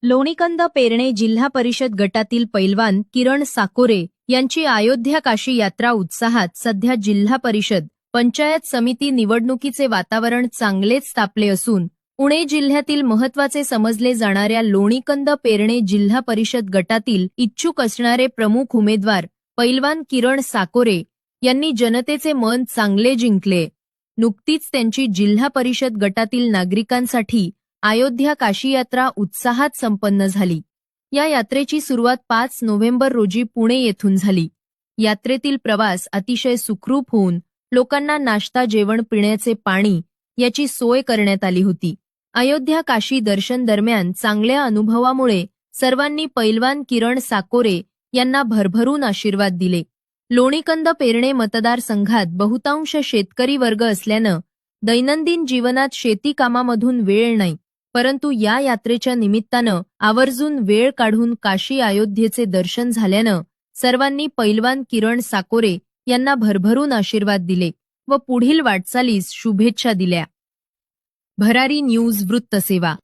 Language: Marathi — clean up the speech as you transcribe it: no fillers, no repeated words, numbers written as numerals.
लोणीकंद पेरणे जिल्हा परिषद गटातील पैलवान किरण साकोरे यांची अयोध्या काशी यात्रा उत्साहात. सध्या जिल्हा परिषद पंचायत समिती निवडणुकीचे वातावरण चांगलेच तापले असून पुणे जिल्ह्यातील महत्त्वाचे समजले जाणाऱ्या लोणीकंद पेरणे जिल्हा परिषद गटातील इच्छुक असणारे प्रमुख उमेदवार पैलवान किरण साकोरे यांनी जनतेचे मन चांगले जिंकले. नुकतीच त्यांची जिल्हा परिषद गटातील नागरिकांसाठी अयोध्या काशी यात्रा उत्साहात संपन्न झाली. या यात्रेची सुरुवात 5 नोव्हेंबर रोजी पुणे येथून झाली. यात्रेतील प्रवास अतिशय सुखरूप होऊन लोकांना नाश्ता, जेवण, पिण्याचे पाणी याची सोय करण्यात आली होती. अयोध्या काशी दर्शन दरम्यान चांगल्या अनुभवामुळे सर्वांनी पैलवान किरण साकोरे यांना भरभरून आशीर्वाद दिले. लोणीकंद पेरणे मतदारसंघात बहुतांश शेतकरी वर्ग असल्यानं दैनंदिन जीवनात शेती कामामधून वेळ नाही, परंतु या यात्रेच्या निमित्तानं आवर्जून वेळ काढून काशी अयोध्येचे दर्शन झाल्यानं सर्वांनी पैलवान किरण साकोरे यांना भरभरून आशीर्वाद दिले व पुढील वाटचालीस शुभेच्छा दिल्या. भरारी न्यूज वृत्तसेवा.